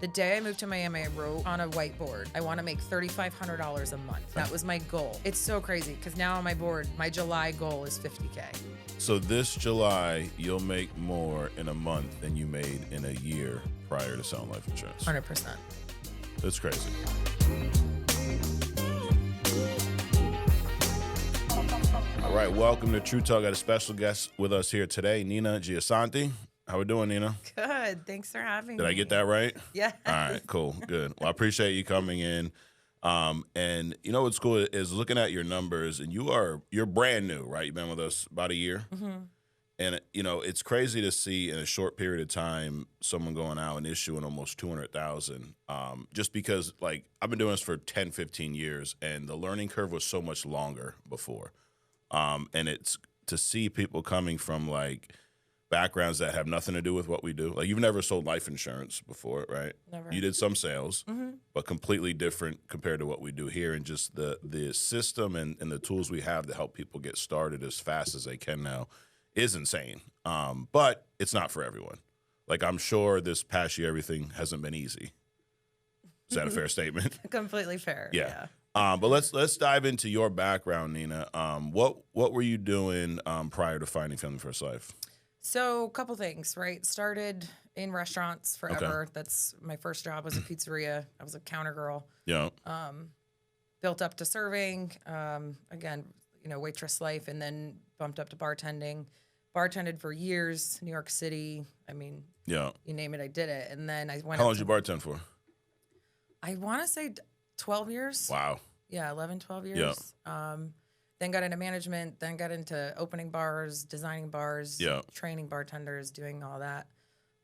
The day I moved to Miami, I wrote on a whiteboard, I want to make $3,500 a month. That was my goal. It's so crazy because now on my board, my July goal is $50K. So this July, you'll make more in a month than you made in a year prior to selling life insurance. 100%. That's crazy. All right, welcome to True Talk. Got a special guest with us here today, Nina Giansanti. How we doing, Nina? Good. Thanks for having me. Did I get that right? Yeah. All right, cool. Good. Well, I appreciate you coming in. And you know what's cool is looking at your numbers, and you're brand new, right? You've been with us about a year. Mm-hmm. And, you know, it's crazy to see in a short period of time someone going out and issuing almost 200,000 just because, like, I've been doing this for 10, 15 years, and the learning curve was so much longer before. And it's to see people coming from, like, backgrounds that have nothing to do with what we do. Like, you've never sold life insurance before, right? Never. You did some sales, but completely different compared to what we do here. And just the system and the tools we have to help people get started as fast as they can now is insane. But it's not for everyone. Like, I'm sure this past year, everything hasn't been easy. Is that a fair statement? Completely fair. Yeah. But let's dive into your background, Nina. What were you doing prior to finding Family First Life? So a couple things, right? Started in restaurants forever. Okay. That's my first job was a pizzeria. I was a counter girl. Yeah. Built up to serving, again, you know, waitress life, and then bumped up to bartending. Bartended for years, New York City. I mean, yeah, you name it, I did it. And then I went. How long did you bartend for? I want to say 12 years. Wow. Yeah, 11, 12 years. Yeah. Then got into management, then got into opening bars, designing bars, training bartenders, doing all that.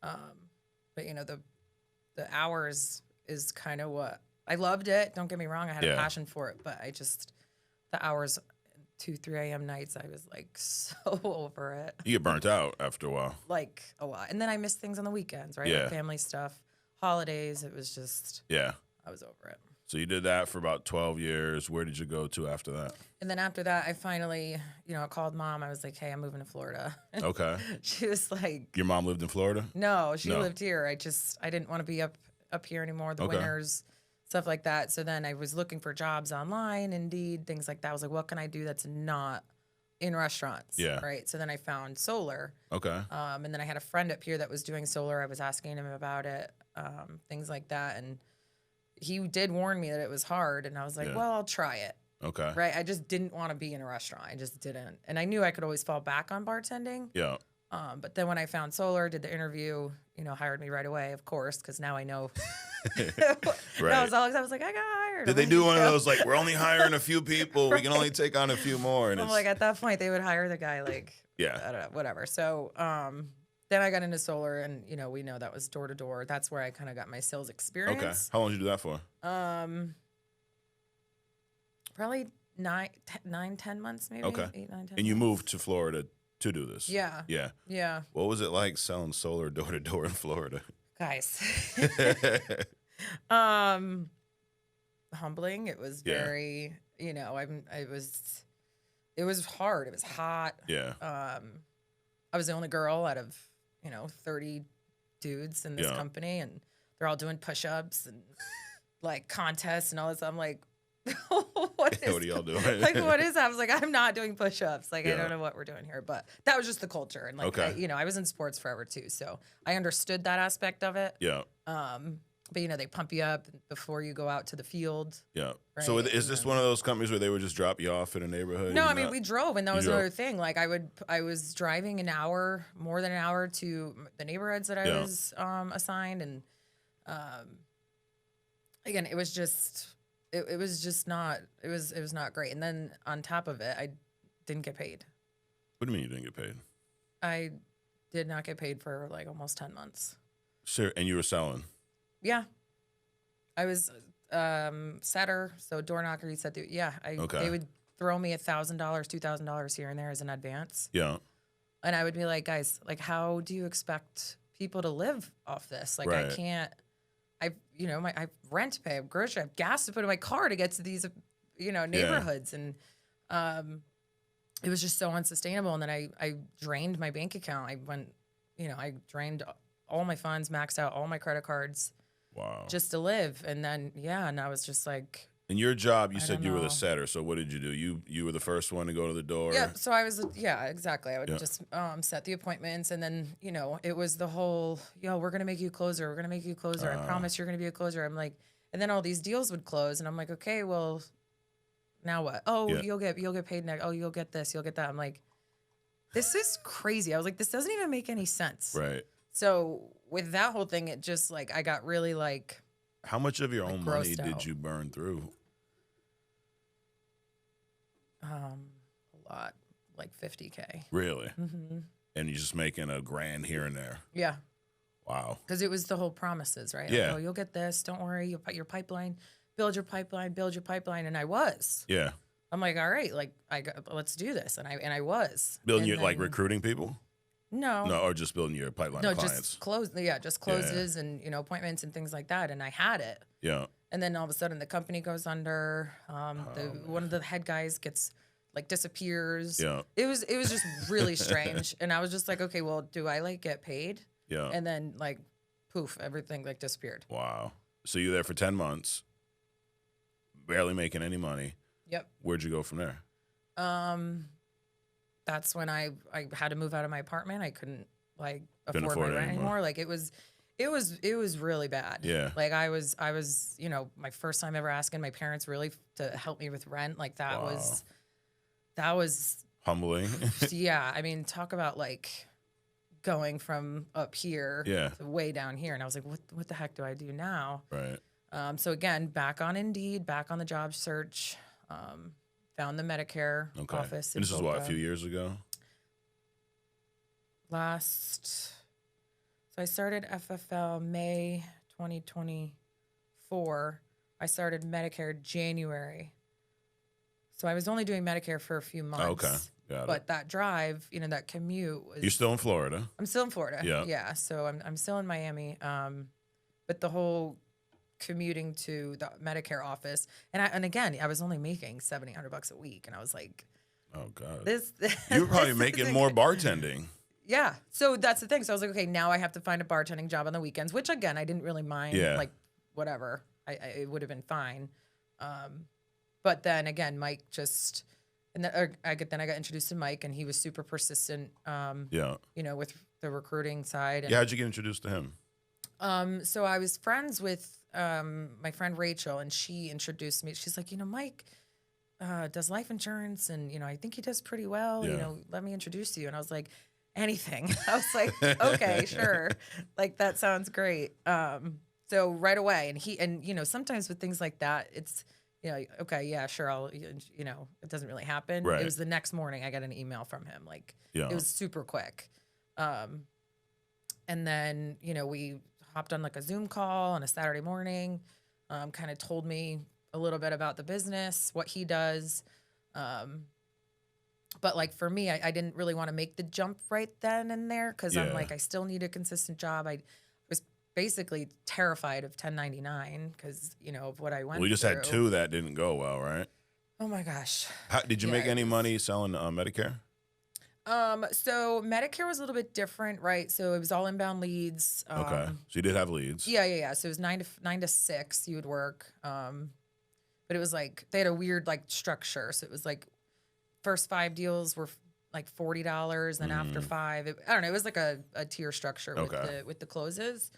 But, you know, the hours is kind of what I loved it. Don't get me wrong. I had a passion for it, but the hours, 2, 3 a.m. nights, I was like so over it. You get burnt out after a while. Like a lot. And then I missed things on the weekends, right? Yeah. Like family stuff, holidays. It was just, I was over it. So you did that for about 12 years. Where did you go to after that? And then after that, I finally, you know, called mom. I was like, hey, I'm moving to Florida. Okay. She was like... Your mom lived in Florida? No, she lived here. I didn't want to be up here anymore, the winters, stuff like that. So then I was looking for jobs online, Indeed, things like that. I was like, what can I do that's not in restaurants? Yeah. Right? So then I found solar. Okay. And then I had a friend up here that was doing solar. I was asking him about it, things like that. And he did warn me that it was hard, and I was like, well, I'll try it. Okay. Right? I just didn't want to be in a restaurant. I just didn't. And I knew I could always fall back on bartending. Yeah. But then when I found solar, did the interview, you know, hired me right away, of course, because now I know. Right. I was like, I got hired. Did they do one of those, like, we're only hiring a few people. We can only take on a few more. And I'm like, at that point, they would hire the guy, like, I don't know, whatever. So, then I got into solar, and, you know, we know that was door to door. That's where I kind of got my sales experience. Okay. How long did you do that for? Probably 10 months, maybe. Okay. 8, 9, 10 And you months. moved to Florida to do this? Yeah. Yeah. Yeah. What was it like selling solar door to door in Florida? Guys. Humbling. It was very, you know, it was hard. It was hot. Yeah. I was the only girl out of, you know, 30 dudes in this company, and they're all doing push-ups and like contests and all this. I'm like, what are y'all doing? Like, what is that? I was like, I'm not doing push-ups. Like, I don't know what we're doing here, but that was just the culture. And like, I was in sports forever too, so I understood that aspect of it. Yeah. But you know, they pump you up before you go out to the field. Yeah. Right? So is this one of those companies where they would just drop you off in a neighborhood? No, I mean, we drove, and that was another thing. Like, I was driving more than an hour to the neighborhoods that I was assigned, and again, it was just not great. And then on top of it, I didn't get paid. What do you mean you didn't get paid? I did not get paid for like almost 10 months. Sure. And you were selling? Yeah. I was setter, so door knocker. He said, they would throw me $1,000, $2,000 here and there as an advance. Yeah. And I would be like, guys, like, how do you expect people to live off this? Like, I can't. I have rent to pay, I have grocery, I have gas to put in my car to get to these, you know, neighborhoods, and it was just so unsustainable. And then I drained my bank account. I drained all my funds, maxed out all my credit cards. Wow. just to live. And then, and I was just like, in your job, you I said don't you were the know. setter. So what did you do? You were the first one to go to the door? Yeah, so I was, exactly. I would just set the appointments, and then, it was the whole, we're going to make you a closer. We're going to make you a closer. I promise you're going to be a closer. I'm like, and then all these deals would close, and I'm like, okay, well, now what? Oh, you'll get paid next. Oh, you'll get this, you'll get that. I'm like, this is crazy. I was like, this doesn't even make any sense. Right. So with that whole thing, it just like, I got really like, how much of your own money did out. you burn through? A lot, like $50K. Really? Mm-hmm. And you're just making $1,000 here and there. Yeah. Wow. Because it was the whole promises, right? Yeah. Like, oh, you'll get this. Don't worry. You'll put your pipeline, build your pipeline. And I was. Yeah. I'm like, all right, like let's do this. And I was. Building your, like recruiting people? No. No, or just building your pipeline of clients? Just closes and, appointments and things like that. And I had it. Yeah. And then all of a sudden the company goes under. One of the head guys disappears. Yeah. It was just really strange. And I was just like, okay, well, do I like get paid? Yeah. And then like, poof, everything like disappeared. Wow. So you're there for 10 months, barely making any money. Yep. Where'd you go from there? That's when I had to move out of my apartment. I couldn't like afford my rent anymore. Like it was really bad. Yeah. Like I was, my first time ever asking my parents really to help me with rent. Like that was humbling. Yeah. I mean, talk about like going from up here to way down here. And I was like, what the heck do I do now? Right. So again, back on Indeed, back on the job search, found the Medicare office. And this is what, a few years ago? So I started FFL May 2024. I started Medicare January. So I was only doing Medicare for a few months. Okay. Got but it. that drive, that commute was. You're still in Florida? I'm still in Florida. Yeah. Yeah. So I'm still in Miami. But the whole commuting to the Medicare office, and again, I was only making $700 a week, and I was like, oh God, you were probably making more bartending. Yeah. So that's the thing. So I was like, okay, now I have to find a bartending job on the weekends, which again, I didn't really mind. Yeah. Like whatever, it would have been fine. But then again, Mike just. And then I got introduced to Mike, and he was super persistent. With the recruiting side. And, how'd you get introduced to him? So I was friends with my friend Rachel, and she introduced me. She's like, Mike does life insurance, and I think he does pretty well. Yeah. Let me introduce you. And I was like, anything. I was like, okay, sure. Like that sounds great. So right away, and sometimes with things like that, it's. Okay, yeah, sure. It doesn't really happen. Right. It was the next morning I got an email from him. Like, it was super quick. And then, we hopped on like a Zoom call on a Saturday morning, kind of told me a little bit about the business, what he does. But like for me, I didn't really want to make the jump right then and there because I'm like, I still need a consistent job. I was basically terrified of 1099 because, of what I went through. Well, you just had 2 that didn't go well, right? Oh my gosh. Did you make any money selling Medicare? So Medicare was a little bit different, right? So it was all inbound leads. Okay. So you did have leads. Yeah. So it was 9 to 6 you would work. But it was like, they had a weird like structure. So it was like first 5 deals were like $40. Then after 5, I don't know. It was like a tier structure with the closes.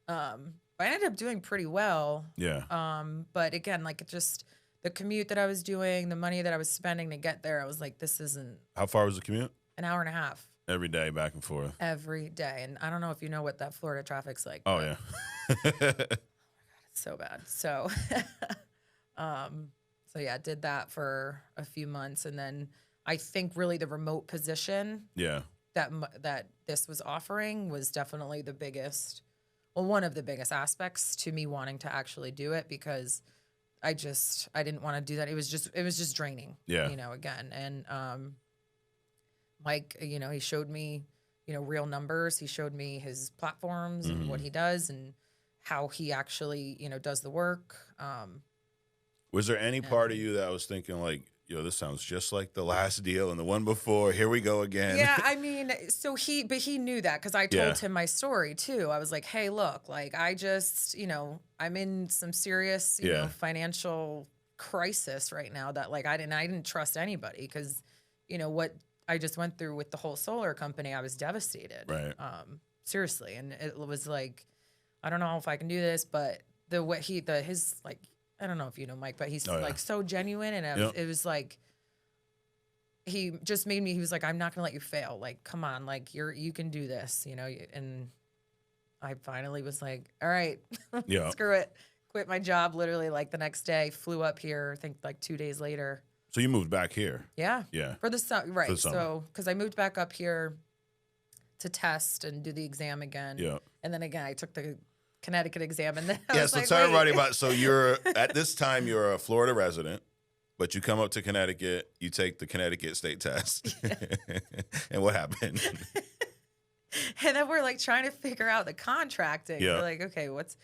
But I ended up doing pretty well. Yeah. But again, like it just the commute that I was doing, the money that I was spending to get there, I was like, this isn't. How far was the commute? An hour and a half. Every day, back and forth. Every day, and I don't know if you know what that Florida traffic's like. Oh yeah. Oh my God, it's so bad. So, so yeah, did that for a few months, and then I think really the remote position. Yeah. That this was offering was definitely the biggest. Well, one of the biggest aspects to me wanting to actually do it because I didn't want to do that. It was just draining. Yeah. Again. And Mike, he showed me, real numbers. He showed me his platforms and what he does and how he actually, does the work. Was there any part of you that was thinking like, yo, this sounds just like the last deal and the one before. Here we go again. Yeah, I mean, so he knew that because I told him my story too. I was like, hey, look, like I just, I'm in some serious, financial crisis right now that like I didn't trust anybody because, what I just went through with the whole solar company, I was devastated. Right. Seriously. And it was like, I don't know if I can do this, but his like, I don't know if you know Mike, but he's like so genuine. And it was like, he just made me, he was like, I'm not going to let you fail. Like, come on, like you can do this, and I finally was like, all right, screw it. Quit my job literally like the next day, flew up here, I think like 2 days later. So you moved back here? Yeah. Yeah. For the summer, right. So, because I moved back up here to test and do the exam again. Yeah. And then again, I took the Connecticut exam. And then so tell everybody about, so you're, at this time, you're a Florida resident, but you come up to Connecticut, you take the Connecticut state test. Yeah. And what happened? And then we're like trying to figure out the contracting. Yeah. We're like, okay, what's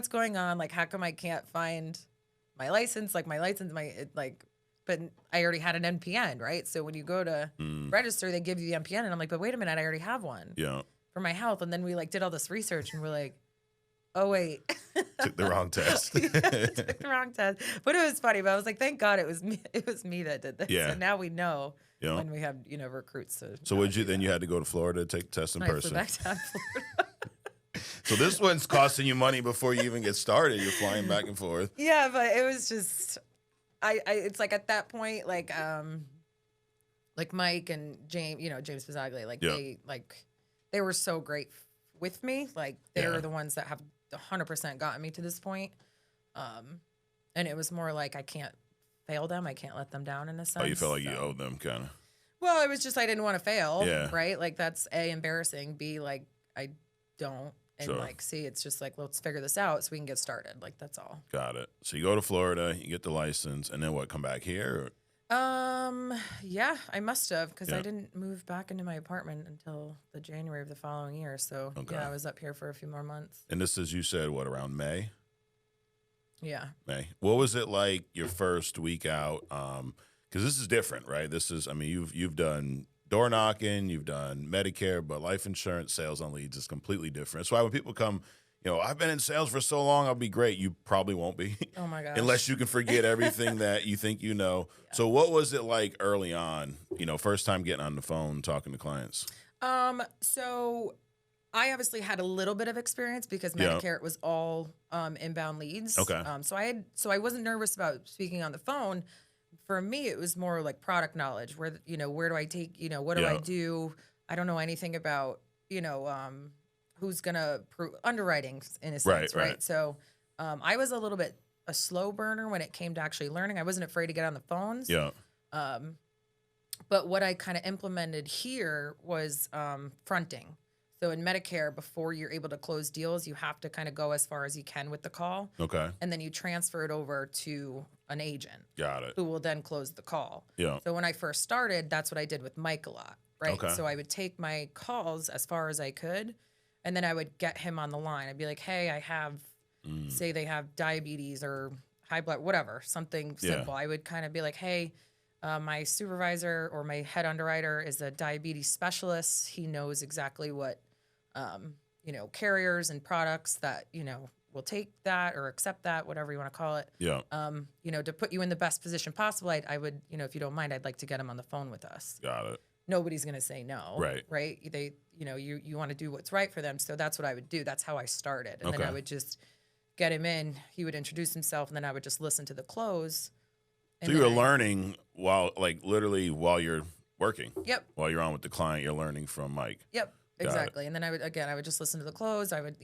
going on? Like, how come I can't find my license? Like but I already had an NPN, right? So when you go to register, they give you the NPN. And I'm like, but wait a minute, I already have one for my health. And then we like did all this research and we're like, oh, wait. Took the wrong test. Took the wrong test. But it was funny. But I was like, thank God it was me that did this. Yeah. So now we know when we have, recruits. So then you had to go to Florida to take the test in person? Back to Florida. So this one's costing you money before you even get started. You're flying back and forth. Yeah, but it was just... it's like at that point, like Mike and James, James Pizzaglia, they were so great with me. Like they were the ones that have 100% gotten me to this point. And it was more like I can't fail them. I can't let them down in a sense. Oh, you felt like you owed them kind of. Well, it was just I didn't want to fail. Yeah. Right? Like that's A, embarrassing. B, like I don't. And Sure. like, see, it's just like, let's figure this out so we can get started. Like, that's all. Got it. So you go to Florida, you get the license, and then what, come back here? Yeah, I must have because I didn't move back into my apartment until the January of the following year. So, I was up here for a few more months. And this is, you said, what, around May? Yeah. May. What was it like your first week out? Because this is different, right? This is, I mean, you've done door knocking, you've done Medicare, but life insurance sales on leads is completely different. That's why when people come, I've been in sales for so long, I'll be great. You probably won't be. Oh my gosh. Unless you can forget everything that you think you know. Yeah. So what was it like early on, first time getting on the phone, talking to clients? So I obviously had a little bit of experience because Medicare was all inbound leads. Okay. So I wasn't nervous about speaking on the phone. For me, it was more like product knowledge. Where where do I take? What do I do? I don't know anything about who's gonna underwriting in a sense, right? So I was a little bit a slow burner when it came to actually learning. I wasn't afraid to get on the phones. Yeah. But what I kind of implemented here was fronting. So in Medicare, before you're able to close deals, you have to kind of go as far as you can with the call. Okay. And then you transfer it over to an agent. Got it. Who will then close the call. Yeah. So when I first started, that's what I did with Mike a lot, right? Okay. So I would take my calls as far as I could, and then I would get him on the line. I'd be like, hey, I have, say they have diabetes or high blood, whatever, something simple. I would kind of be like, hey, my supervisor or my head underwriter is a diabetes specialist. He knows exactly what, carriers and products that, will take that or accept that, whatever you want to call it. Yeah. To put you in the best position possible, I would, if you don't mind, I'd like to get him on the phone with us. Got it. Nobody's going to say no. Right. Right. They, you want to do what's right for them. So that's what I would do. That's how I started. And then I would just get him in. He would introduce himself, and then I would just listen to the close. So you were learning while you're working. Yep. While you're on with the client, you're learning from Mike. Yep. Exactly. And then I would just listen to the close. I would,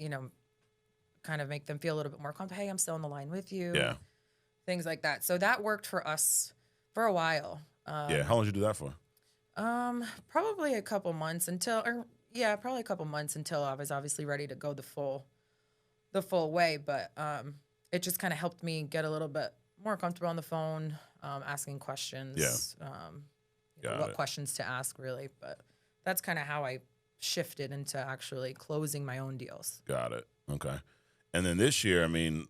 kind of make them feel a little bit more comfortable. Hey, I'm still on the line with you. Yeah. Things like that. So that worked for us for a while. How long did you do that for? Probably a couple months until I was obviously ready to go the full way. But it just kind of helped me get a little bit more comfortable on the phone, asking questions. Yeah. What questions to ask, really. But that's kind of how I shifted into actually closing my own deals. Got it. Okay. And then this year, I mean,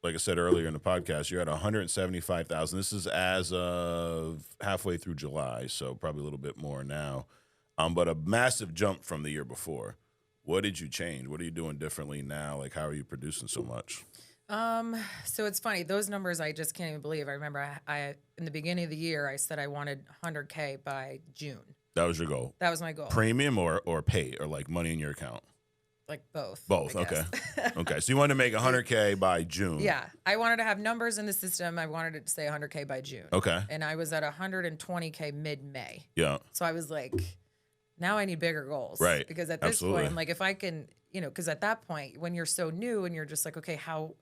like I said earlier in the podcast, you're at 175,000. This is as of halfway through July, so probably a little bit more now. But a massive jump from the year before. What did you change? What are you doing differently now? Like, how are you producing so much? So it's funny. Those numbers, I just can't even believe. I remember I in the beginning of the year, I said I wanted 100K by June. That was your goal. That was my goal. Premium or pay or like money in your account? Like both. Both. Okay. Okay. So you wanted to make 100K by June. Yeah. I wanted to have numbers in the system. I wanted it to say 100K by June. Okay. And I was at 120K mid-May. Yeah. So I was like, now I need bigger goals. Right. Because at this point, I'm like, if I can, because at that point, when you're so new and you're just like, okay, how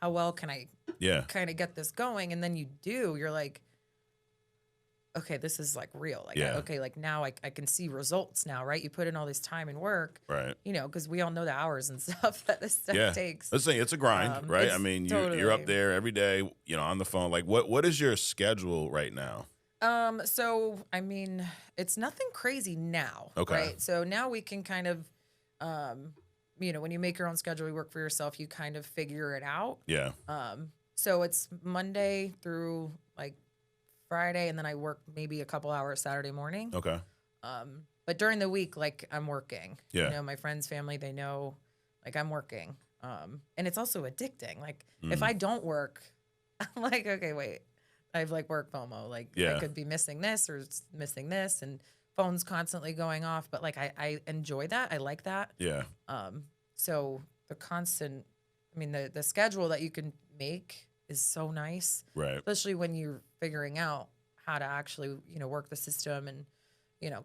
well can I kind of get this going? And then you do, you're like, okay, this is like real. Like, okay, like now I can see results now, right? You put in all this time and work, right? Because we all know the hours and stuff that this stuff takes. Let's say it's a grind, right? I mean, you're up there every day, on the phone. Like, what is your schedule right now? So I mean, it's nothing crazy now, okay? Right? So now we can kind of, when you make your own schedule, you work for yourself, you kind of figure it out. Yeah. So it's Monday through like Friday, and then I work maybe a couple hours Saturday morning. Okay. But during the week, like I'm working. Yeah. My friends, family, they know, like I'm working. And it's also addicting. Like if I don't work, I'm like, okay, wait, I have like work FOMO. Like I could be missing this or missing this, and phone's constantly going off. But like I enjoy that. I like that. Yeah. So the constant, the schedule that you can make is so nice, right? Especially when you're figuring out how to actually, work the system and,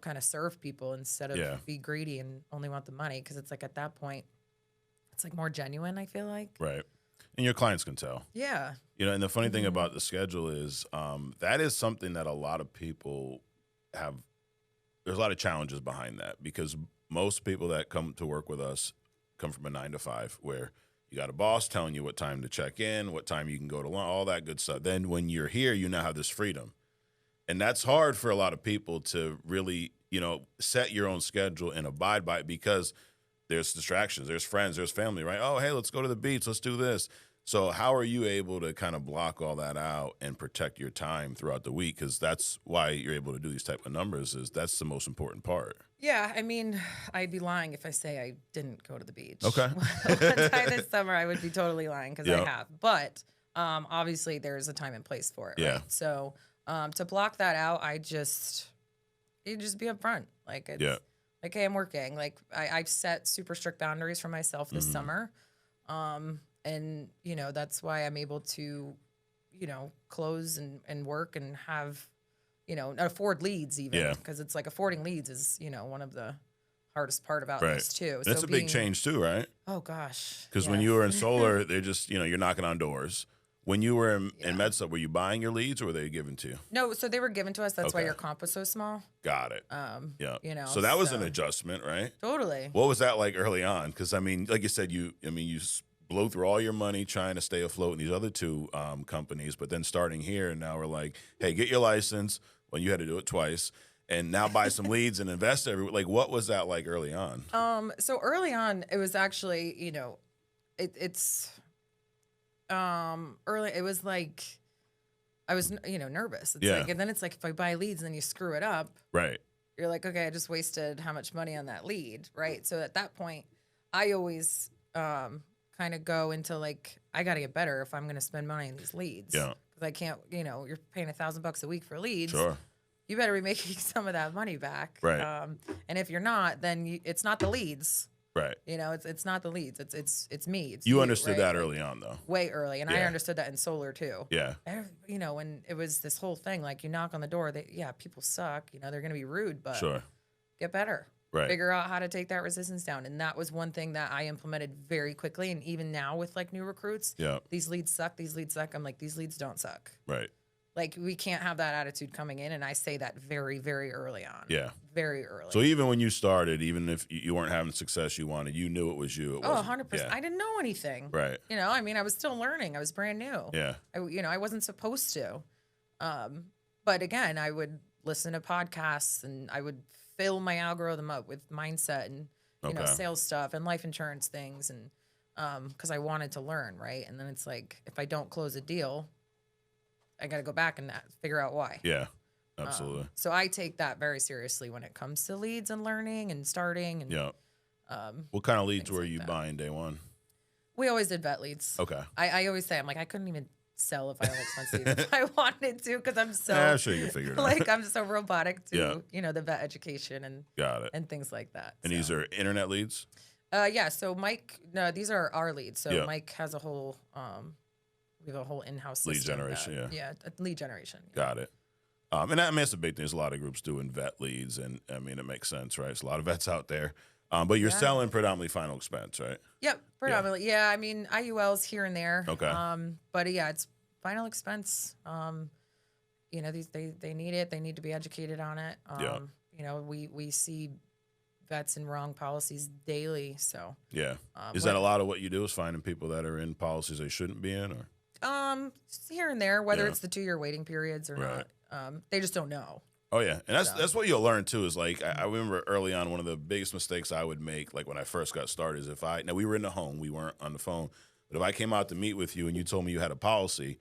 kind of serve people instead of be greedy and only want the money. Because it's like at that point, it's like more genuine. I feel like, right, and your clients can tell. Yeah, and the funny thing about the schedule is that is something that a lot of people have. There's a lot of challenges behind that because most people that come to work with us come from a 9-to-5 where you got a boss telling you what time to check in, what time you can go to lunch, all that good stuff. Then when you're here, you now have this freedom. And that's hard for a lot of people to really, set your own schedule and abide by it because there's distractions, there's friends, there's family, right? Oh, hey, let's go to the beach, let's do this. So how are you able to kind of block all that out and protect your time throughout the week? Because that's why you're able to do these type of numbers is that's the most important part. Yeah, I'd be lying if I say I didn't go to the beach. Okay. One time this summer, I would be totally lying because I have. But obviously, there's a time and place for it. Right? So to block that out, you just be upfront. Like, it's like, hey, I'm working. Like, I've set super strict boundaries for myself this summer. And, that's why I'm able to, close and work and have, afford leads even. Because it's like affording leads is, one of the hardest part about this too. That's a big change too, right? Oh, gosh. Because when you were in solar, they're just, you're knocking on doors. When you were in MedSub, were you buying your leads or were they given to you? No, so they were given to us. That's why your comp was so small. Got it. So that was an adjustment, right? Totally. What was that like early on? Because, like you said, you blow through all your money trying to stay afloat in these other two companies, but then starting here, and now we're like, hey, get your license when you had to do it twice, and now buy some leads and invest like, what was that like early on? So early on, it was actually, it's early. It was like I was, nervous. It's like, and then it's like if I buy leads and then you screw it up, right? You're like, okay, I just wasted how much money on that lead, right? So at that point, I always kind of go into like, I got to get better if I'm going to spend money on these leads. Yeah. Because I can't, you're paying $1,000 a week for leads. Sure. You better be making some of that money back. Right. And if you're not, then it's not the leads. Right. It's not the leads. It's me. It's you understood that early on though. Way early. And I understood that in solar too. Yeah. When it was this whole thing, like you knock on the door, people suck. They're going to be rude, but get better. Right. Figure out how to take that resistance down. And that was one thing that I implemented very quickly. And even now with like new recruits, these leads suck. I'm like, these leads don't suck. Right. Like we can't have that attitude coming in. And I say that very, very early on. Yeah. Very early. So even when you started, even if you weren't having the success you wanted, you knew it was you. 100%. Yeah. I didn't know anything. Right. I was still learning. I was brand new. Yeah. I wasn't supposed to. But again, I would listen to podcasts and I would fill my algorithm up with mindset and, sales stuff and life insurance things. And because I wanted to learn, right? And then it's like, if I don't close a deal, I got to go back and figure out why. Yeah, absolutely. So I take that very seriously when it comes to leads and learning and starting. And Yeah. What kind of leads were like you that. buying day one? We always did vet leads. Okay. I always say, I'm like, I couldn't even sell a final expense lead if I wanted to, because I'm so Yeah, I'm sure you can figure it out. like I'm so robotic to Yeah. you know, the vet education and Got it. and things like that. And these are internet leads? Yeah. So Mike, no, these are our leads. So Yeah. Mike has a whole we have a whole in-house Lead system generation, yeah, lead generation. Yeah. Got it. And I mean, that's a big thing. There's a lot of groups doing vet leads, and I mean, it makes sense, right? There's a lot of vets out there. But you're selling predominantly final expense, right? Yep, predominantly. Yeah, I mean, IULs here and there. Okay. But yeah, it's final expense. You know, they need it. They need to be educated on it. You know, we see vets in wrong policies daily. So yeah, is that a lot of what you do? Is finding people that are in policies they shouldn't be in, or? Here and there, whether it's the 2-year waiting periods or not. They just don't know. Oh yeah, and that's what you'll learn too. Is like I remember early on, one of the biggest mistakes I would make, like when I first got started, is now we were in the home, we weren't on the phone, but if I came out to meet with you and you told me you had a policy,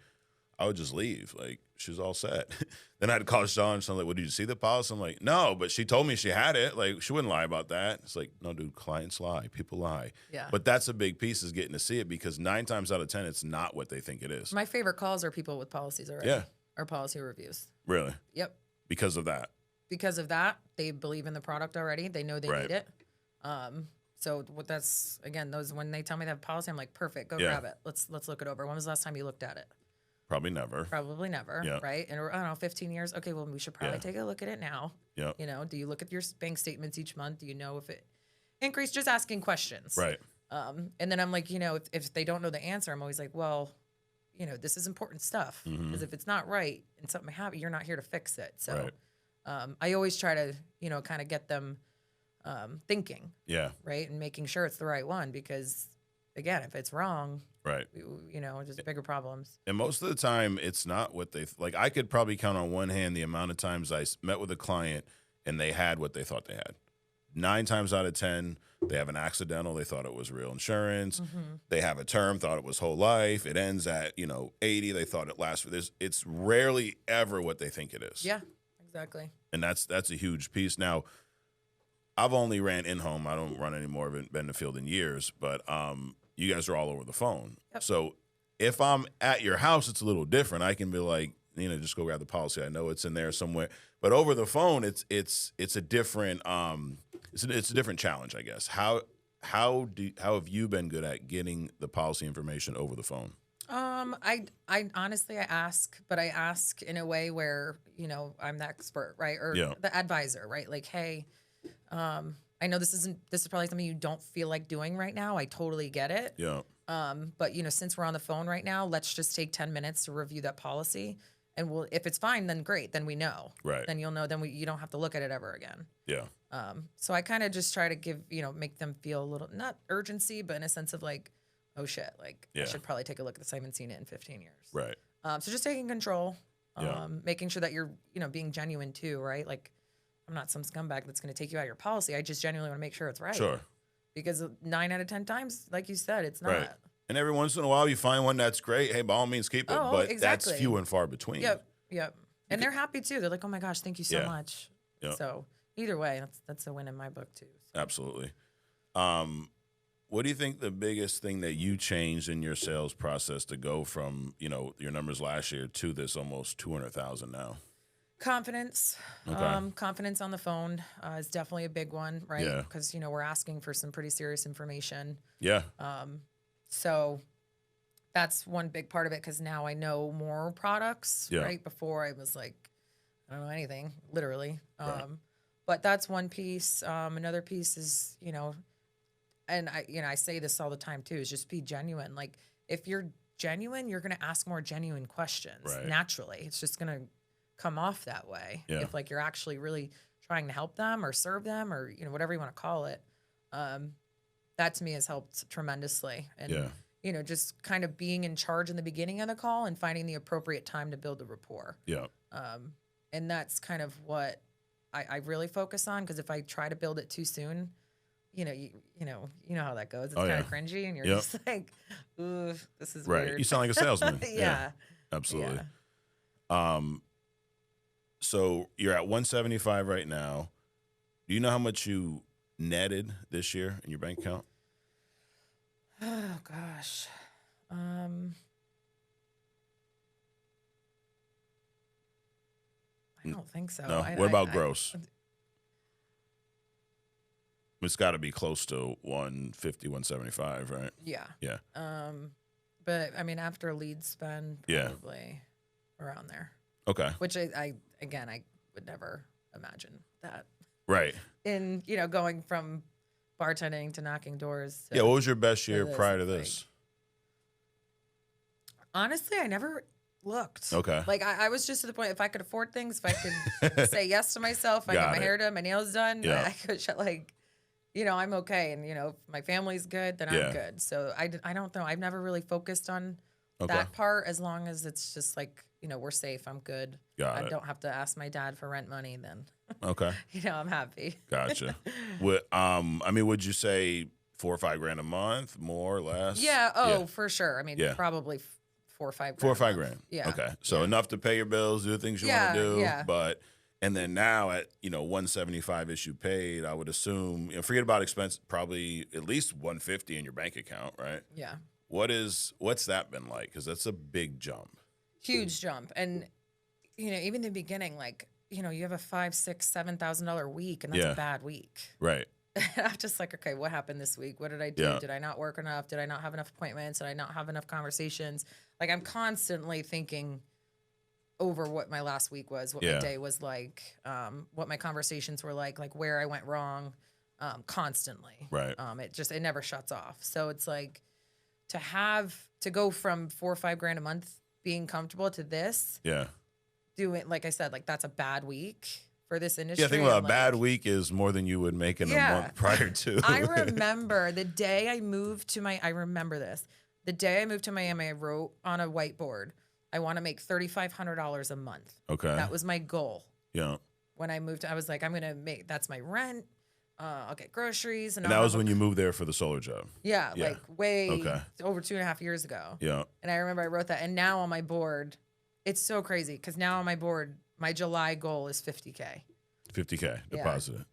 I would just leave. Like, she's all set. Then I'd call Sean and I'm like, well, did you see the policy? I'm like, no, but she told me she had it. Like, she wouldn't lie about that. It's like, no, dude, clients lie, people lie. Yeah. But that's a big piece, is getting to see it, because 9 times out of 10, it's not what they think it is. My favorite calls are people with policies already. Yeah. Or policy reviews. Really? Yep. Because of that. Because of that, they believe in the product already. They know they need it. So what that's, again, those, when they tell me they have policy, I'm like, perfect, go grab it. Let's look it over. When was the last time you looked at it? Probably never. Probably never, right? And I don't know, 15 years. Okay, well, we should probably take a look at it now. Yeah. You know, do you look at your bank statements each month? Do you know if it increased? Just asking questions. Right. And then I'm like, you know, if they don't know the answer, I'm always like, well, you know, this is important stuff. Because if it's not right and something happened, you're not here to fix it. So I always try to, you know, kind of get them thinking. Yeah. Right. And making sure it's the right one, because, again, if it's wrong, right, you know, just bigger problems. And most of the time, it's not what they like. I could probably count on one hand the amount of times I met with a client and they had what they thought they had. 9 times out of 10, they have an accidental. They thought it was real insurance. They have a term, thought it was whole life. It ends at 80. They thought it lasts for this. It's rarely ever what they think it is. Yeah, exactly. And that's a huge piece. Now, I've only ran in home. I don't run anymore. I've been in the field in years, but you guys are all over the phone. Yep. So if I'm at your house, it's a little different. I can be like, just go grab the policy. I know it's in there somewhere. But over the phone, it's a different it's a different challenge, I guess. How have you been good at getting the policy information over the phone? I honestly, I ask, but I ask in a way where, I'm the expert, right? Or the advisor, right? Like, hey, I know this is probably something you don't feel like doing right now. I totally get it. Yeah. But since we're on the phone right now, let's just take 10 minutes to review that policy. And if it's fine, then great. Then we know. Right. Then you'll know. Then you don't have to look at it ever again. Yeah. So I kind of just try to give, make them feel a little, not urgency, but in a sense of like, oh shit, like I should probably take a look at this. I haven't seen it in 15 years. Right. So just taking control, making sure that you're, being genuine too, right? Like I'm not some scumbag that's going to take you out of your policy. I just genuinely want to make sure it's right. Sure. Because 9 out of 10 times, like you said, it's not. Right. And every once in a while, you find one that's great. Hey, by all means, keep it. But that's few and far between. Yep. And they're happy too. They're like, oh my gosh, thank you so much. Yep. So either way, that's a win in my book too. So. Absolutely. What do you think the biggest thing that you changed in your sales process to go from, your numbers last year to this almost 200,000 now? Confidence. Okay. Confidence on the phone is definitely a big one, right? Yeah. Because, we're asking for some pretty serious information. Yeah. So that's one big part of it, because now I know more products, right? Before I was like, I don't know anything, literally. Right. But that's one piece. Another piece is, and I say this all the time too, is just be genuine. Like if you're genuine, you're going to ask more genuine questions naturally. It's just going to come off that way. Yeah. If like you're actually really trying to help them or serve them or, whatever you want to call it. That to me has helped tremendously. And, just kind of being in charge in the beginning of the call and finding the appropriate time to build the rapport. Yeah. And that's kind of what I really focus on, because if I try to build it too soon, you know how that goes. It's Oh, kind yeah. of cringy, and you're Yep. just like, ooh, this is Right. weird. You sound like a salesman. Yeah. Absolutely. Yeah. So you're at 175 right now. Do you know how much you netted this year in your bank account? Oh gosh. I don't think so. No. What about gross? It's got to be close to 150, 175, right? Yeah. Yeah. But I mean, after lead spend, probably around there. Okay. Which I would never imagine that. Right. In, going from bartending to knocking doors. What was your best year prior to this? Honestly, I never looked. Okay. Like, I was just to the point, if I could afford things, if I could say yes to myself, if I get my hair done, my nails done, I could, I'm okay. And, if my family's good, then I'm good. So I don't know. I've never really focused on that part. As long as it's just like, we're safe, I'm good. I don't have to ask my dad for rent money, then. Okay. I'm happy. Gotcha. Would you say $4 or $5 grand a month, more or less? Yeah. For sure. I mean, probably $4 or $5 grand. 4 or 5 grand. Yeah. Okay. So enough to pay your bills, do the things you want to do. Yeah. But, and then now at, 175 issue paid, I would assume, forget about expense, probably at least 150 in your bank account, right? Yeah. What's that been like? Because that's a big jump. Huge jump. And, even in the beginning, like, you have a $5,000, $6,000, $7,000 week, and that's a bad week. Right. I'm just like, okay, what happened this week? What did I do? Yeah. Did I not work enough? Did I not have enough appointments? Did I not have enough conversations? Like, I'm constantly thinking over what my last week was, what my day was like, what my conversations were like where I went wrong, constantly. Right. It never shuts off. So it's like to go from $4 or $5 grand a month being comfortable to this. Yeah. Doing, like I said, like that's a bad week for this industry. Yeah, think about a bad week is more than you would make in a month prior to. I remember the day I moved to I remember this. The day I moved to Miami, I wrote on a whiteboard, I want to make $3,500 a month. Okay. That was my goal. Yeah. When I moved, I was like, I'm going to that's my rent. I'll get groceries. And that was when you moved there for the solar job. Yeah. Like over 2.5 years ago. Yeah. And I remember I wrote that. And now on my board, it's so crazy because now on my board, my July goal is $50K. $50K deposited.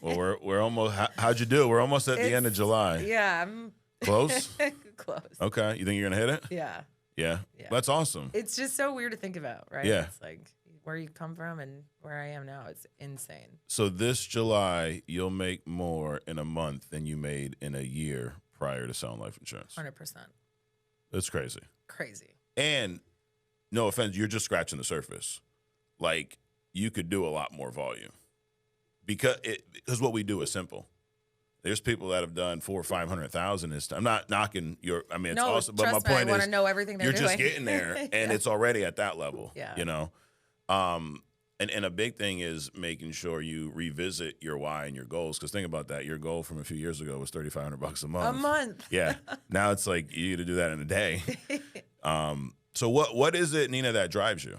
Well, we're almost. How'd you do? We're almost at the end of July. Yeah, I'm close. Close. Okay, you think you're gonna hit it? Yeah. Yeah. That's awesome. It's just so weird to think about, right? Yeah. It's like where you come from and where I am now. It's insane. So this July, you'll make more in a month than you made in a year prior to selling life insurance. 100%. That's crazy. Crazy. And no offense, you're just scratching the surface. Like, you could do a lot more volume because what we do is simple. There's people that have done 400,000 or 500,000. I'm not knocking your. I mean, it's awesome. But my point I want to know everything they're doing. doing. You're just getting there, and it's already at that level. Yeah. And a big thing is making sure you revisit your why and your goals. Because think about that. Your goal from a few years ago was $3,500 a month. A month. Yeah. Now it's like you got to do that in a day. So what is it, Nina, that drives you?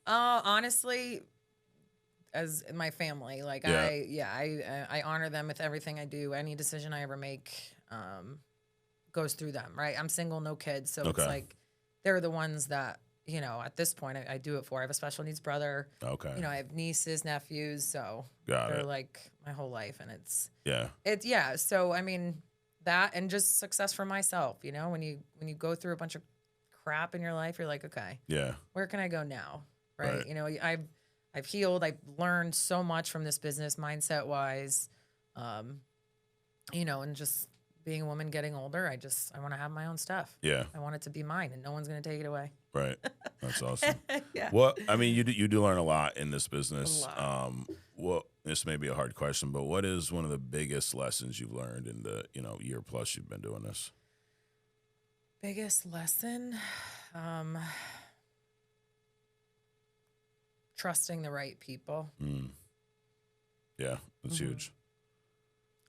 Honestly, as my family, like I honor them with everything I do. Any decision I ever make goes through them, right? I'm single, no kids, so it's like they're the ones that at this point I do it for. I have a special needs brother. Okay. I have nieces, nephews, so they're like my whole life, and it's. So I mean that, and just success for myself. When you go through a bunch of crap in your life, you're like, okay, where can I go now? Right. I've healed. I've learned so much from this business, mindset wise, and just being a woman getting older. I want to have my own stuff. Yeah. I want it to be mine, and no one's going to take it away. Right. That's awesome. Yeah. Well, I mean, you do learn a lot in this business. This may be a hard question, but what is one of the biggest lessons you've learned in the year plus you've been doing this? Biggest lesson. Trusting the right people. Yeah, that's huge.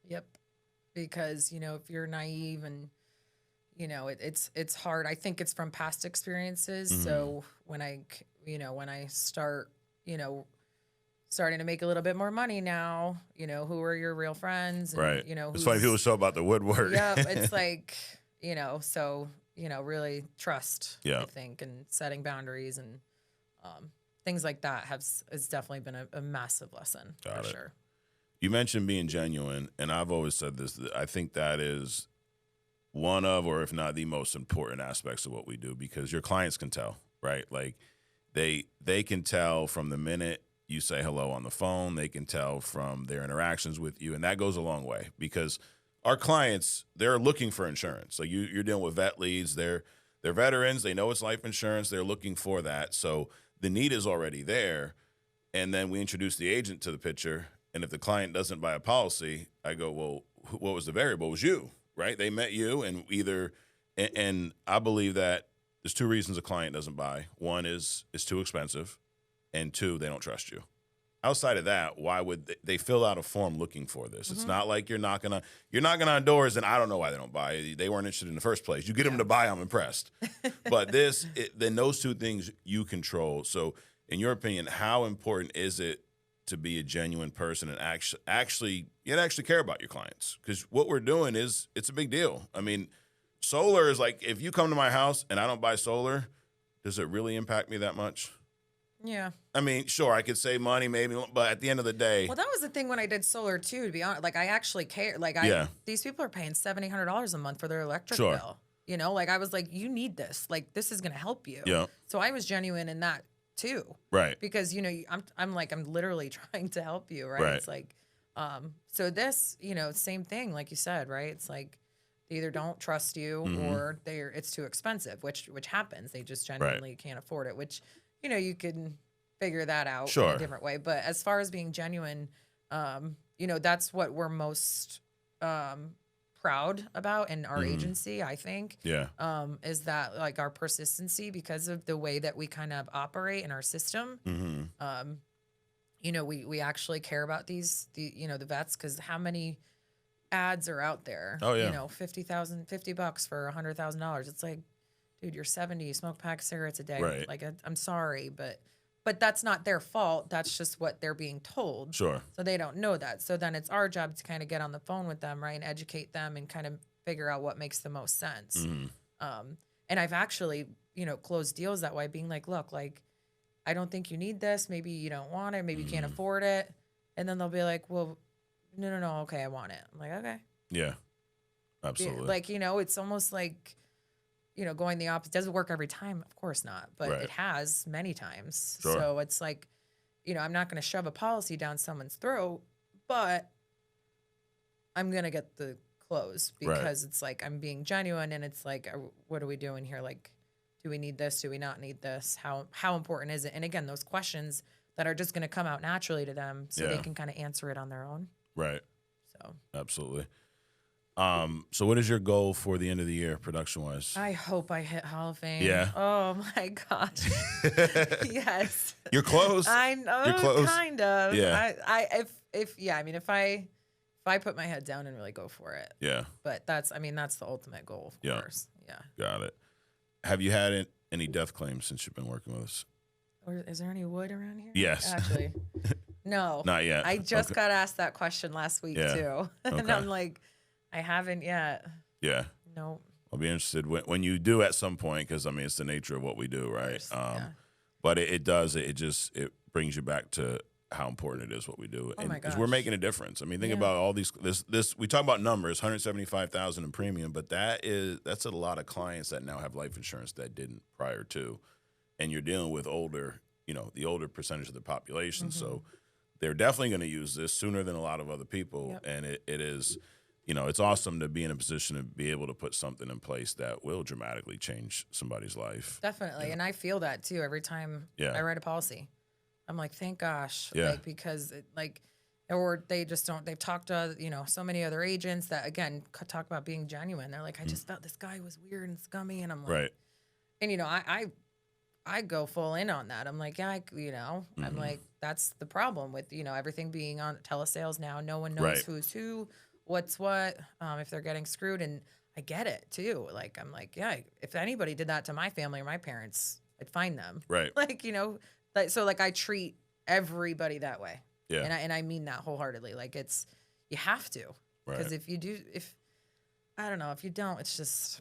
Yep. Because, if you're naive and, it's hard. I think it's from past experiences. So when I start, starting to make a little bit more money now. Who are your real friends? And, Right. It's who's, funny people show about the woodwork. yeah, it's like, so, really trust, Yeah. I think, and setting boundaries and things like that has definitely been a massive lesson for sure. You mentioned being genuine, and I've always said this, that I think that is one of, or if not the most important aspects of what we do, because your clients can tell, right? Like they can tell from the minute you say hello on the phone, they can tell from their interactions with you, and that goes a long way because our clients, they're looking for insurance. Like you're dealing with vet leads, they're veterans, they know it's life insurance, they're looking for that. So the need is already there, and then we introduce the agent to the picture, and if the client doesn't buy a policy, I go, well, what was the variable? It was you, right? They met you, and and I believe that there's two reasons a client doesn't buy. One is it's too expensive, and two, they don't trust you. Outside of that, why would they fill out a form looking for this? It's not like you're knocking on doors, and I don't know why they don't buy. They weren't interested in the first place. You get them to buy, I'm impressed. But then those two things you control. So, in your opinion, how important is it to be a genuine person and actually care about your clients? Because what we're doing it's a big deal. I mean, solar is like, if you come to my house and I don't buy solar, does it really impact me that much? Yeah. I mean, sure, I could save money maybe, but at the end of the day. Well, that was the thing when I did solar too, to be honest. Like, I actually care. Like, these people are paying $700 a month for their electric bill. Like, I was like, you need this. Like, this is going to help you. Yeah. So I was genuine in that too. Right. Because, I'm literally trying to help you, right? Right. It's like, so this, same thing, like you said, right? It's like they either don't trust you or it's too expensive, which happens. They just genuinely can't afford it, which, you can figure that out in a different way. But as far as being genuine, that's what we're most proud about in our agency, I think. Yeah. Is that like our persistency because of the way that we kind of operate in our system. We actually care about the vets, because how many ads are out there? Oh, yeah. $50 for $100,000. It's like, dude, you're 70, you smoke a pack of cigarettes a day. Right. Like, I'm sorry, but that's not their fault. That's just what they're being told. Sure. So they don't know that. So then it's our job to kind of get on the phone with them, right, and educate them and kind of figure out what makes the most sense. And I've actually, closed deals that way, being like, look, like, I don't think you need this. Maybe you don't want it. Maybe you can't afford it. And then they'll be like, well, no. Okay, I want it. I'm like, okay. Yeah. Absolutely. Like, it's almost like, going the opposite. Does it work every time? Of course not. But it has many times. Sure. So it's like, I'm not going to shove a policy down someone's throat, but I'm going to get the close because it's like I'm being genuine, and it's like, what are we doing here? Like, do we need this? Do we not need this? How important is it? And again, those questions that are just going to come out naturally to them, so they can kind of answer it on their own. Right. So absolutely. So what is your goal for the end of the year, production-wise? I hope I hit Hall of Fame. Yeah. Oh my gosh. Yes. You're close. I know. You're close. Kind of. Yeah. If I put my head down and really go for it. Yeah. But that's the ultimate goal, of course. Yeah. Got it. Have you had any death claims since you've been working with us? Or is there any wood around here? Yes. Actually, no. Not yet. I just got asked that question last week too, and Okay. I'm like, I haven't yet. Yeah. Nope. I'll be interested when you do at some point, because it's the nature of what we do, right? But it brings you back to how important it is what we do, Oh my because gosh. we're making a difference. I mean, think about all these. This we talk about numbers, 175,000 in premium, but that's a lot of clients that now have life insurance that didn't prior to, and you're dealing with older, the older percentage of the population, so they're definitely going to use this sooner than a lot of other people, and it is. It's awesome to be in a position to be able to put something in place that will dramatically change somebody's life. Definitely, and I feel that too every time I write a policy. I'm like, thank gosh, because or they just don't. They've talked to so many other agents that again talk about being genuine. They're like, I just felt this guy was weird and scummy, and I'm like, right. And I go full in on that. I'm like, I'm like, that's the problem with everything being on telesales now. No one knows who's who, what's what, if they're getting screwed, and I get it too. Like, I'm like, if anybody did that to my family or my parents, I'd find them. Right. So I treat everybody that way. Yeah. And I mean that wholeheartedly. Like you have to, because if you do, I don't know, if you don't, it's just,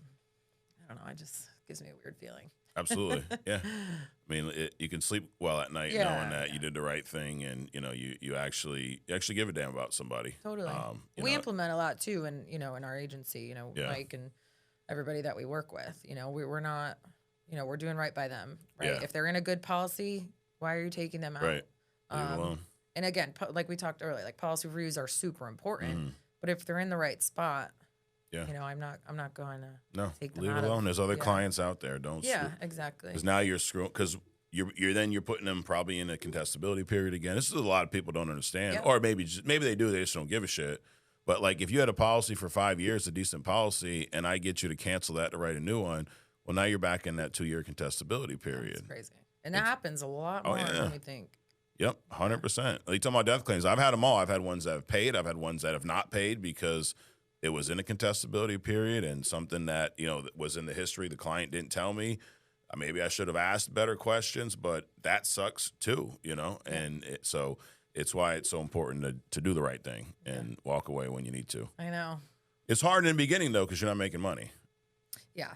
I don't know. It just gives me a weird feeling. Absolutely. Yeah. I mean, you can sleep well at night knowing that you did the right thing, and you actually give a damn about somebody. Totally. We implement a lot too, and in our agency, Mike and everybody that we work with, we're not, we're doing right by them, right? Yeah. If they're in a good policy, why are you taking them out? Right. Leave it alone. And again, like we talked earlier, like policy reviews are super important, but if they're in the right spot, I'm not going to take them leave out it alone. There's other yeah. clients out there. Don't. Yeah, exactly. Because now you're screwing. Because you're putting them probably in a contestability period again. This is a lot of people don't understand, or maybe they do. They just don't give a shit. But like, if you had a policy for 5 years, a decent policy, and I get you to cancel that to write a new one, well, now you're back in that 2-year contestability period. That's crazy, and that happens a lot more than we think. Yep, 100%. Like, you talking about death claims? I've had them all. I've had ones that have paid. I've had ones that have not paid because it was in a contestability period and something that that was in the history the client didn't tell me. Maybe I should have asked better questions, but that sucks too, And so it's why it's so important to do the right thing and walk away when you need to. I know. It's hard in the beginning though, because you're not making money. Yeah.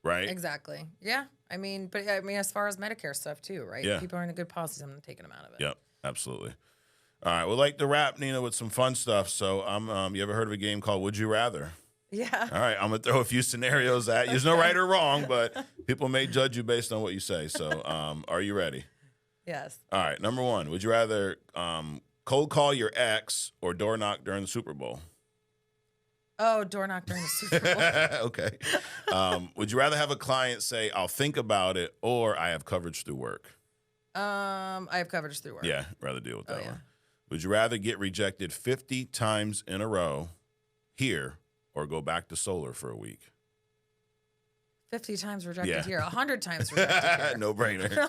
Right. Exactly. Yeah. But as far as Medicare stuff too, right? Yeah. People are in the good policies. I'm not taking them out of it. Yep. Absolutely. All right. We'd like to wrap, Nina, with some fun stuff. So you ever heard of a game called Would You Rather? Yeah. All right. I'm going to throw a few scenarios at you. There's no right or wrong, but people may judge you based on what you say. So are you ready? Yes. All right. Number 1, would you rather cold call your ex or door knock during the Super Bowl? Oh, door knock during the Super Bowl. Okay. Would you rather have a client say, I'll think about it, or I have coverage through work? I have coverage through work. Yeah. Rather deal with that one. Yeah. Would you rather get rejected 50 times in a row here or go back to solar for a week? 50 times rejected here, 100 times rejected here. No brainer.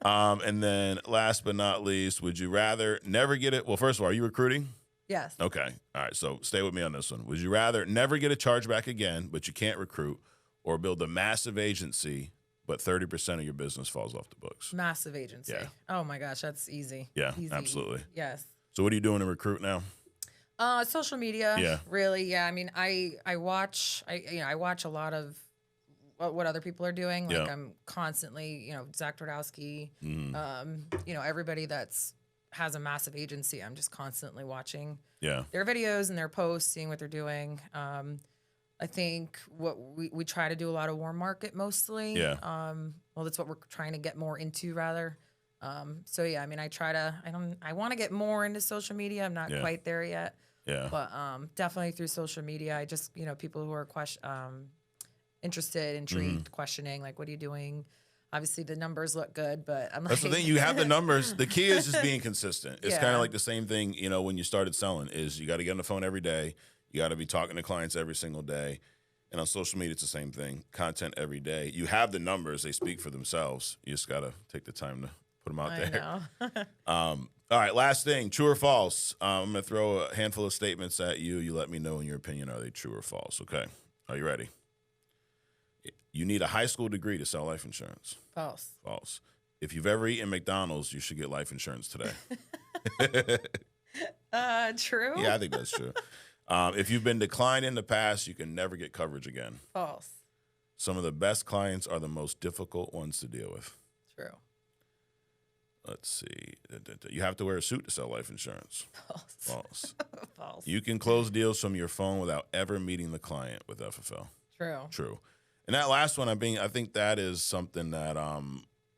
No. And then last but not least, would you rather never get it? Well, first of all, are you recruiting? Yes. Okay. All right. So stay with me on this one. Would you rather never get a chargeback again, but you can't recruit, or build a massive agency, but 30% of your business falls off the books? Massive agency. Yeah. Oh my gosh, that's easy. Yeah, easy. absolutely. Yes. So what are you doing to recruit now? Social media. Yeah. Really. Yeah. I watch a lot of what other people are doing. Like I'm constantly, Zach Twardowski, everybody has a massive agency. I'm just constantly watching their videos and their posts, seeing what they're doing. I think what we try to do a lot of warm market mostly. Yeah. Well, that's what we're trying to get more into rather. So yeah, I want to get more into social media. I'm not quite there yet. Yeah. But definitely through social media, I just, people who are interested, intrigued, questioning, like, what are you doing? Obviously, the numbers look good, but I'm like... That's the thing. You have the numbers. The key is just being consistent. It's kind of like the same thing, when you started selling, is you got to get on the phone every day. You got to be talking to clients every single day. And on social media, it's the same thing. Content every day. You have the numbers. They speak for themselves. You just got to take the time to put them out there. I know. All right, last thing, true or false? I'm going to throw a handful of statements at you. You let me know in your opinion, are they true or false? Okay. Are you ready? You need a high school degree to sell life insurance. False. False. If you've ever eaten McDonald's, you should get life insurance today. True? Yeah, I think that's true. If you've been declined in the past, you can never get coverage again. False. Some of the best clients are the most difficult ones to deal with. True. Let's see. You have to wear a suit to sell life insurance. False. False. False. You can close deals from your phone without ever meeting the client with FFL. True. True. And that last one, I think that is something that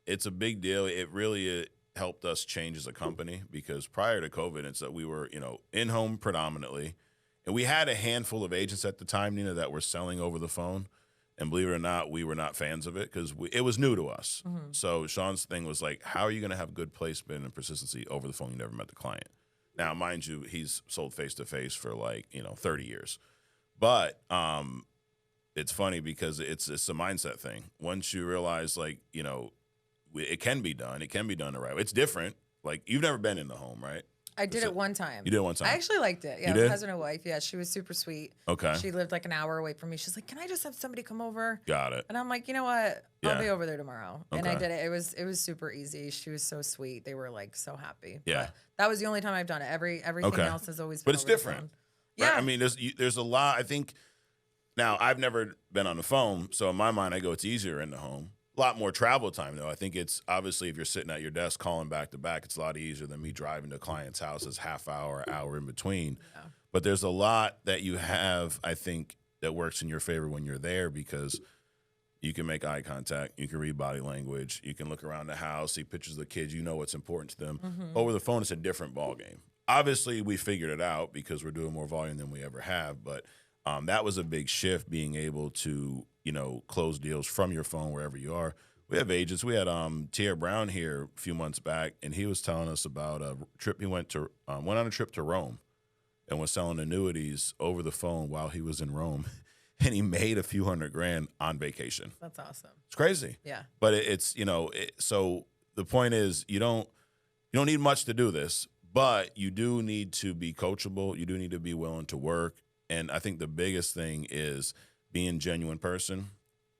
it's a big deal. It really helped us change as a company, because prior to COVID, it's that we were, in-home predominantly. And we had a handful of agents at the time, Nina, that were selling over the phone. And believe it or not, we were not fans of it because it was new to us. Mm-hmm. So Sean's thing was like, how are you going to have good placement and persistency over the phone? You never met the client. Now, mind you, he's sold face-to-face for 30 years. But it's funny because it's a mindset thing. Once you realize, it can be done. It can be done the right way. It's different. Like, you've never been in the home, right? I did it one time. You did it one time? I actually liked it. Yeah, you did? husband and wife. Yeah, she was super sweet. Okay. She lived like an hour away from me. She's like, can I just have somebody come over? Got it. And I'm like, you know what? I'll be over there tomorrow. Okay. And I did it. It was super easy. She was so sweet. They were like so happy. Yeah. But that was the only time I've done it. Everything else has always been But it's over the different. phone. Right? Yeah. I mean, there's a lot. I think now I've never been on the phone, so in my mind, I go it's easier in the home. A lot more travel time, though. I think it's obviously if you're sitting at your desk calling back to back, it's a lot easier than me driving to clients' houses half hour, hour in between. Yeah. But there's a lot that you have, I think, that works in your favor when you're there because you can make eye contact, you can read body language, you can look around the house, see pictures of the kids, you know what's important to them. Mm-hmm. Over the phone, it's a different ballgame. Obviously, we figured it out because we're doing more volume than we ever have, but that was a big shift, being able to, close deals from your phone wherever you are. We have agents. We had Tia Brown here a few months back, and he was telling us about a trip he went on a trip to Rome and was selling annuities over the phone while he was in Rome, and he made a few $100,000 on vacation. That's awesome. It's crazy. Yeah. But it's, so the point is you don't need much to do this, but you do need to be coachable. You do need to be willing to work. And I think the biggest thing is being a genuine person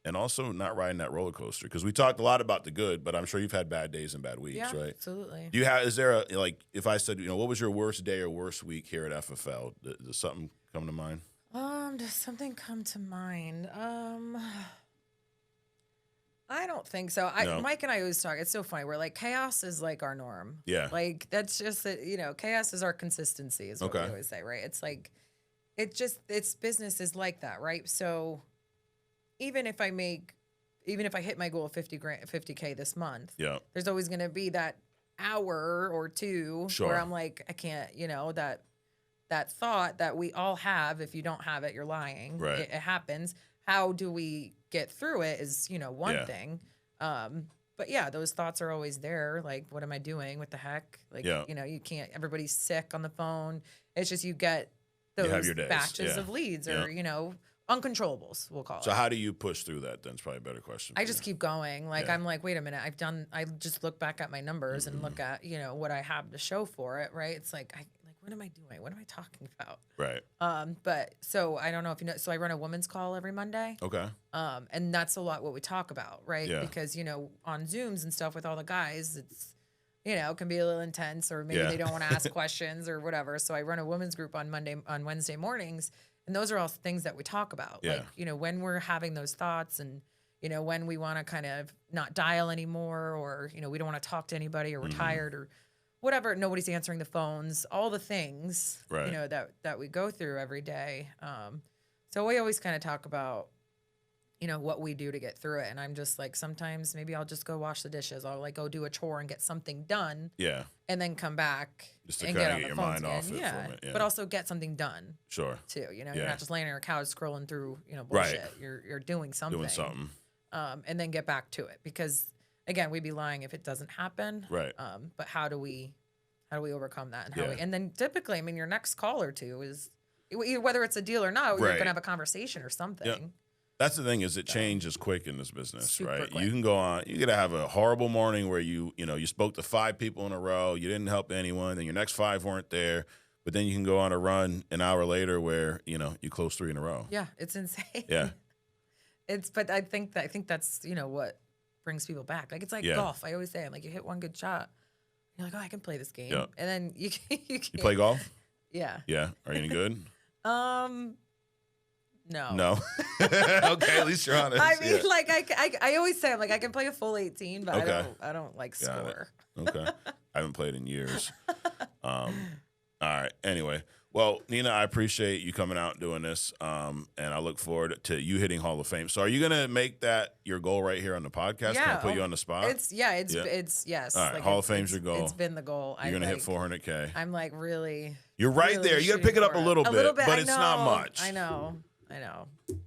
and also not riding that roller coaster. Because we talked a lot about the good, but I'm sure you've had bad days and bad weeks, right? Absolutely. Is there if I said, what was your worst day or worst week here at FFL? Does something come to mind? Does something come to mind? I don't think so. Mike and I always talk. It's so funny. We're like, chaos is like our norm. Yeah. Like that's just chaos is our consistency is what we always say, right? It's like, it's business is like that, right? So even if I hit my goal of 50K this month, there's always going to be that hour or two where I'm like, I can't, that thought that we all have. If you don't have it, you're lying. Right. It happens. How do we get through it is, one thing. But yeah, those thoughts are always there. Like, what am I doing? What the heck? Like, you can't, everybody's sick on the phone. It's just, you get those batches of leads or, uncontrollables, we'll call it. So how do you push through that? Then it's probably a better question. I just keep going. Like, I'm like, wait a minute. I just look back at my numbers and look at, what I have to show for it. Right. It's like, what am I doing? What am I talking about? Right. But so I don't know if you know, so I run a women's call every Monday. Okay. And that's a lot what we talk about. Right. Yeah. Because, on Zooms and stuff with all the guys, it's, it can be a little intense or maybe they don't want to ask questions or whatever. So I run a women's group on Wednesday mornings. And those are all things that we talk about. Yeah. Like, when we're having those thoughts and, when we want to kind of not dial anymore or, we don't want to talk to anybody or we're tired or whatever, nobody's answering the phones, all the things, right. That we go through every day. So we always kind of talk about, what we do to get through it. And I'm just like, sometimes maybe I'll just go wash the dishes. I'll go do a chore and get something done. Yeah. And then come back just to and kind get of on get the your phones mind again. off it for a minute. But also get something done. Sure. Too. You're not just laying on your couch scrolling through, bullshit. Right. You're doing something. And then get back to it. Because again, we'd be lying if it doesn't happen. Right. But how do we overcome that? And and then typically, your next call or two is whether it's a deal or not, you're gonna have a conversation or something. Yep. That's the thing is it changes quick in this business, right? Quick. You can go on, you gotta have a horrible morning where you spoke to 5 people in a row, you didn't help anyone, then your next 5 weren't there, but then you can go on a run an hour later where, you close 3 in a row. Yeah, it's insane. Yeah. But I think that's, what brings people back. Like it's like golf. I always say, I'm like, you hit one good shot, you're like, oh, I can play this game. Yep. And then you play golf? Yeah. Yeah. Are you any good? No. Okay, at least you're honest. I always say, I'm like, I can play a full 18, but I don't like score. Okay. I haven't played in years. All right. Anyway, well, Nina, I appreciate you coming out and doing this, and I look forward to you hitting Hall of Fame. So, are you gonna make that your goal right here on the podcast? Yeah. Can I put you on the spot? It's yes. All right. Hall of Fame's your goal. It's been the goal. You're gonna hit 400K. I'm like really. You're right really there. You gotta pick it up a little bit, but it's not much. I know.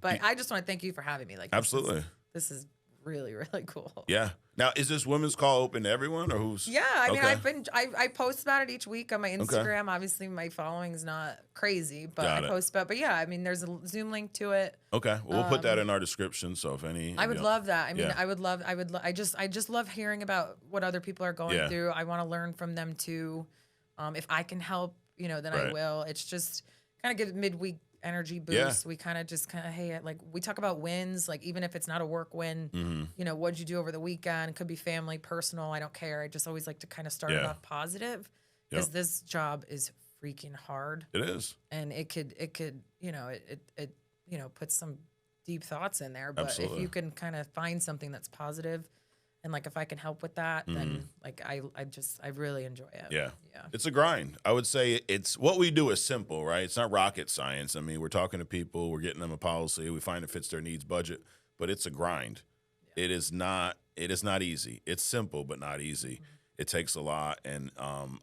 But I just want to thank you for having me. Like, absolutely. This is really, really cool. Yeah. Now, is this women's call open to everyone or who's? Yeah. I mean, I post about it each week on my Instagram. Okay. Obviously, my following is not crazy, but I post about. But yeah, I mean, there's a Zoom link to it. Okay. Well, we'll put that in our description. So if any, I would love that. I mean, I just love hearing about what other people are going through. I want to learn from them too. If I can help, you know, then I Right. will. It's just kind of give midweek energy boost. Yeah. We kind of just hey, like we talk about wins, like even if it's not a work win, you know, what'd you do over the weekend? It could be family, personal. I don't care. I just always like to kind of start it Yeah. off positive because Yep. this job is freaking hard, It is. and it could, you know, it you know, puts some deep thoughts in there. But Absolutely. if you can kind of find something that's positive, and like if I can help with that, then like I really enjoy it. Yeah. Yeah. It's a grind. I would say it's what we do is simple, right? It's not rocket science. I mean, we're talking to people, we're getting them a policy, we find it fits their needs budget, but it's a grind. Yeah. It is not easy. It's simple, but not easy. It takes a lot. And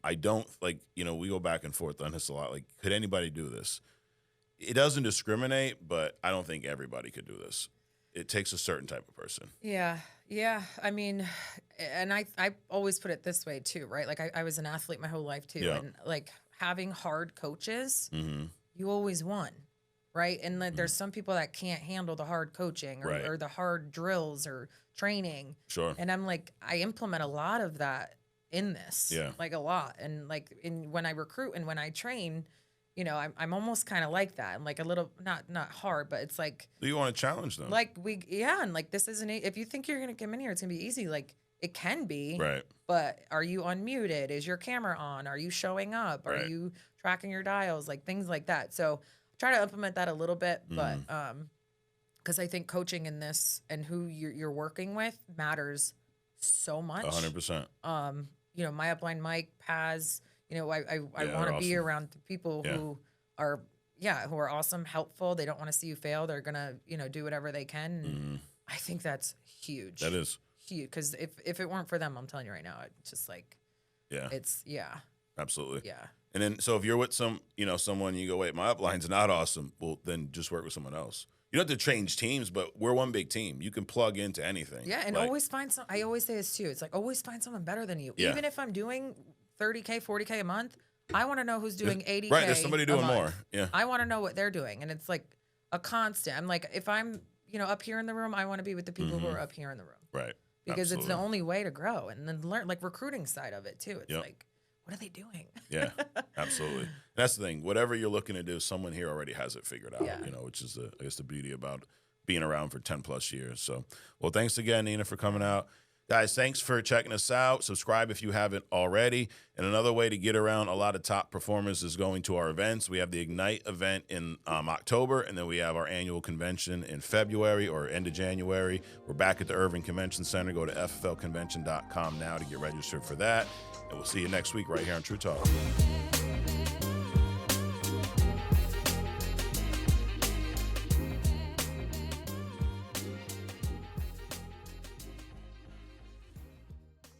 I don't like, you know, we go back and forth on this a lot. Like, could anybody do this? It doesn't discriminate, but I don't think everybody could do this. It takes a certain type of person. Yeah. Yeah. I mean, and I always put it this way too, right? Like I was an athlete my whole life too. Yeah. And like having hard coaches, you always won. Right. And like, there's some people that can't handle the hard coaching or the hard drills or training. Sure. And I'm like, I implement a lot of that in this, like a lot. And like when I recruit and when I train, you know, I'm almost kind of like that. I'm like a little, not hard, but it's like. You want to challenge them. Like and like this isn't, if you think you're going to come in here, it's going to be easy. Like it can be. Right. But are you unmuted? Is your camera on? Are you showing up? Are you tracking your dials? Like things like that. So try to implement that a little bit, but because I think coaching in this and who you're working with matters so much. 100%. You know, my upline Mike, Paz, you know, I want to be around people who are awesome, helpful. They don't want to see you fail. They're going to, you know, do whatever they can. And I think that's huge. That is huge. Because if it weren't for them, I'm telling you right now, it's just like, absolutely. Yeah. And then, so if you're with someone, you go, wait, my upline's not awesome. Well, then just work with someone else. You don't have to change teams, but we're one big team. You can plug into anything. Yeah, and always find some. I always say this too. It's like always find someone better than you. Even if I'm doing $30K, $40K a month, I want to know who's doing $80K. Right, there's somebody doing more. Yeah, I want to know what they're doing, and it's like a constant. I'm like, if I'm up here in the room, I want to be with the people who are up here in the room. Right. Because it's the only way to grow, and then learn like recruiting side of it too. It's like, what are they doing? Yeah, absolutely. That's the thing. Whatever you're looking to do, someone here already has it figured out. Yeah. You know, which is I guess the beauty about being around for 10 plus years. So, well, thanks again, Nina, for coming out. Guys, thanks for checking us out. Subscribe if you haven't already. And another way to get around a lot of top performers is going to our events. We have the Ignite event in October, and then we have our annual convention in February or end of January. We're back at the Irving Convention Center. Go to fflconvention.com now to get registered for that. And we'll see you next week right here on True Talk.